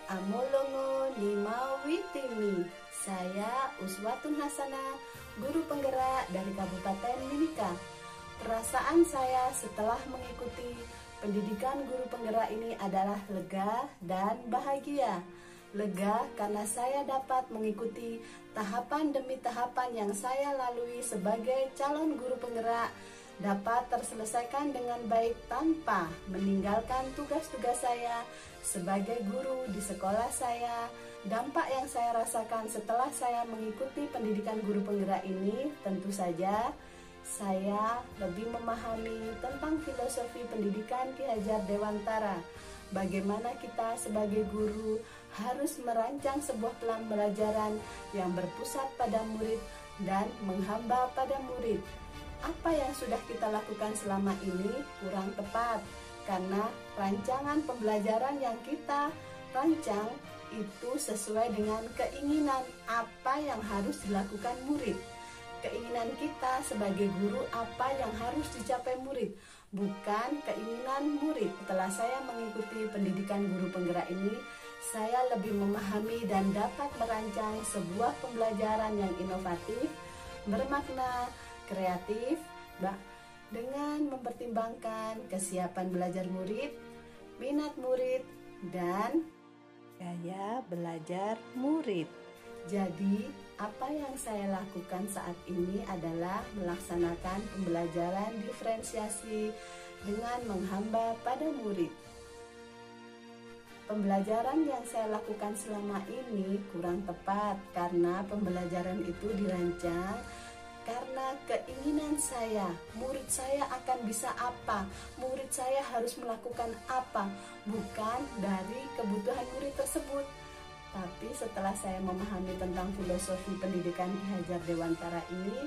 Amolongo Nimau Witimi. Saya Uswatun Hasanah, guru penggerak dari Kabupaten Mimika. Perasaan saya setelah mengikuti pendidikan guru penggerak ini adalah lega dan bahagia. Lega karena saya dapat mengikuti tahapan demi tahapan yang saya lalui sebagai calon guru penggerak dapat terselesaikan dengan baik tanpa meninggalkan tugas-tugas saya sebagai guru di sekolah saya. Dampak yang saya rasakan setelah saya mengikuti pendidikan guru penggerak ini tentu saja saya lebih memahami tentang filosofi pendidikan Ki Hajar Dewantara. Bagaimana kita sebagai guru harus merancang sebuah pembelajaran yang berpusat pada murid dan menghamba pada murid. Apa yang sudah kita lakukan selama ini kurang tepat, karena rancangan pembelajaran yang kita rancang itu sesuai dengan keinginan apa yang harus dilakukan murid. Keinginan kita sebagai guru apa yang harus dicapai murid, bukan keinginan murid. Setelah saya mengikuti pendidikan guru penggerak ini, saya lebih memahami dan dapat merancang sebuah pembelajaran yang inovatif, bermakna, kreatif, dengan mempertimbangkan kesiapan belajar murid, minat murid, dan gaya belajar murid. Jadi, apa yang saya lakukan saat ini adalah melaksanakan pembelajaran diferensiasi dengan menghamba pada murid. Pembelajaran yang saya lakukan selama ini kurang tepat karena pembelajaran itu dirancang karena keinginan saya, murid saya akan bisa apa, murid saya harus melakukan apa, bukan dari kebutuhan murid tersebut. Tapi setelah saya memahami tentang filosofi pendidikan Ki Hajar Dewantara ini,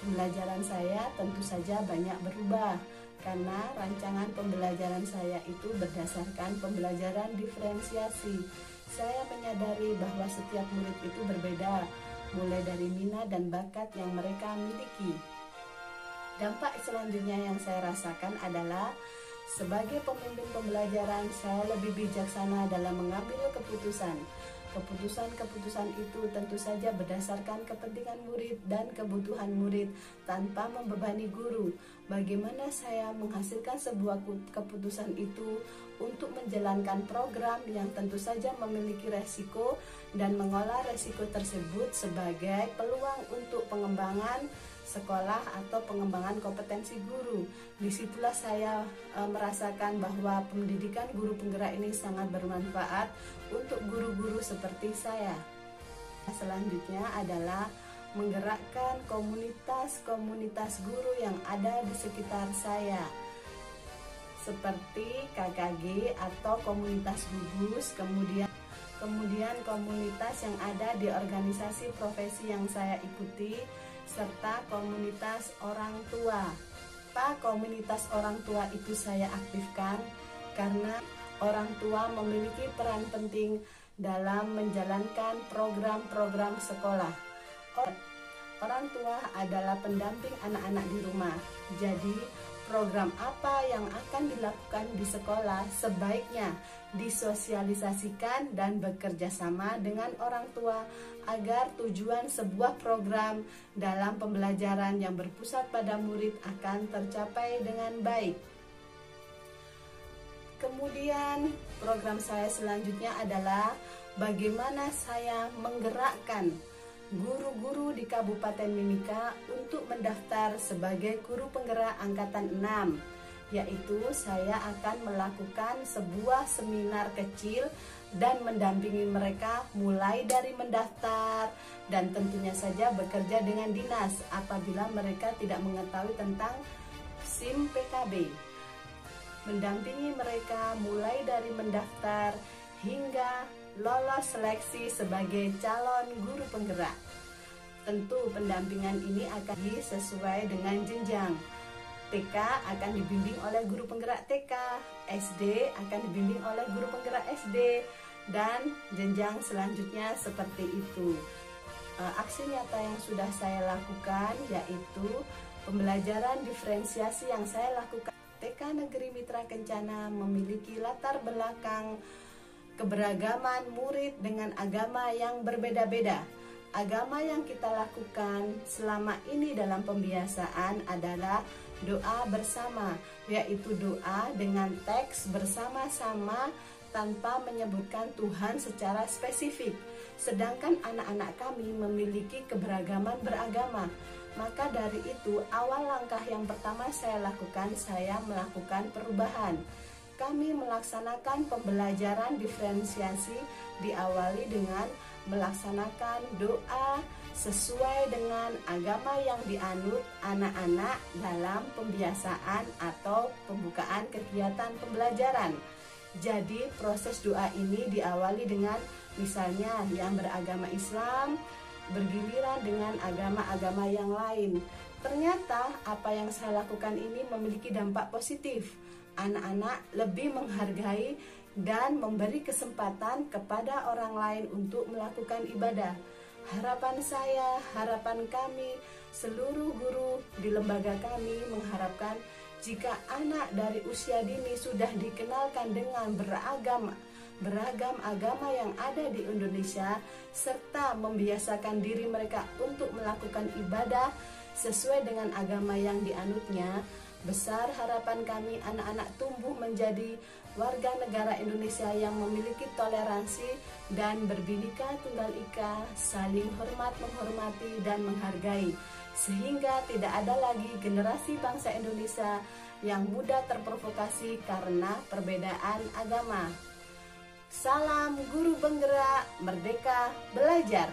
pembelajaran saya tentu saja banyak berubah karena rancangan pembelajaran saya itu berdasarkan pembelajaran diferensiasi. Saya menyadari bahwa setiap murid itu berbeda, mulai dari minat dan bakat yang mereka miliki. Dampak selanjutnya yang saya rasakan adalah sebagai pemimpin pembelajaran, saya lebih bijaksana dalam mengambil keputusan. Keputusan-keputusan itu tentu saja berdasarkan kepentingan murid dan kebutuhan murid tanpa membebani guru. Bagaimana saya menghasilkan sebuah keputusan itu untuk menjalankan program yang tentu saja memiliki resiko dan mengolah resiko tersebut sebagai peluang untuk pengembangan sekolah atau pengembangan kompetensi guru. Disitulah saya merasakan bahwa pendidikan guru penggerak ini sangat bermanfaat untuk guru-guru seperti saya. Selanjutnya adalah menggerakkan komunitas-komunitas guru yang ada di sekitar saya, seperti KKG atau komunitas gugus, kemudian komunitas yang ada di organisasi profesi yang saya ikuti, serta komunitas orang tua. Komunitas orang tua itu saya aktifkan karena orang tua memiliki peran penting dalam menjalankan program-program sekolah. Orang tua adalah pendamping anak-anak di rumah. Jadi, program apa yang akan dilakukan di sekolah sebaiknya disosialisasikan dan bekerja sama dengan orang tua agar tujuan sebuah program dalam pembelajaran yang berpusat pada murid akan tercapai dengan baik. Kemudian program saya selanjutnya adalah bagaimana saya menggerakkan guru-guru di Kabupaten Mimika untuk mendaftar sebagai guru penggerak angkatan 6, yaitu saya akan melakukan sebuah seminar kecil dan mendampingi mereka mulai dari mendaftar dan tentunya saja bekerja dengan dinas apabila mereka tidak mengetahui tentang SIM PKB. Mendampingi mereka mulai dari mendaftar hingga lolos seleksi sebagai calon guru penggerak. Tentu pendampingan ini akan sesuai dengan jenjang. TK akan dibimbing oleh guru penggerak TK, SD akan dibimbing oleh guru penggerak SD, dan jenjang selanjutnya seperti itu. Aksi nyata yang sudah saya lakukan yaitu pembelajaran diferensiasi yang saya lakukan. TK Negeri Mitra Kencana memiliki latar belakang keberagaman murid dengan agama yang berbeda-beda. Agama yang kita lakukan selama ini dalam pembiasaan adalah doa bersama, yaitu doa dengan teks bersama-sama tanpa menyebutkan Tuhan secara spesifik. Sedangkan anak-anak kami memiliki keberagaman beragama. Maka dari itu, awal langkah yang pertama saya melakukan perubahan. Kami melaksanakan pembelajaran diferensiasi diawali dengan melaksanakan doa sesuai dengan agama yang dianut anak-anak dalam pembiasaan atau pembukaan kegiatan pembelajaran. Jadi proses doa ini diawali dengan misalnya yang beragama Islam bergiliran dengan agama-agama yang lain. Ternyata apa yang saya lakukan ini memiliki dampak positif. Anak-anak lebih menghargai dan memberi kesempatan kepada orang lain untuk melakukan ibadah. Harapan saya, harapan kami, seluruh guru di lembaga kami mengharapkan jika anak dari usia dini sudah dikenalkan dengan beragam agama yang ada di Indonesia, serta membiasakan diri mereka untuk melakukan ibadah sesuai dengan agama yang dianutnya, besar harapan kami anak-anak tumbuh menjadi warga negara Indonesia yang memiliki toleransi dan berbhinneka tunggal ika, saling hormat menghormati dan menghargai, sehingga tidak ada lagi generasi bangsa Indonesia yang mudah terprovokasi karena perbedaan agama. Salam guru penggerak, merdeka belajar.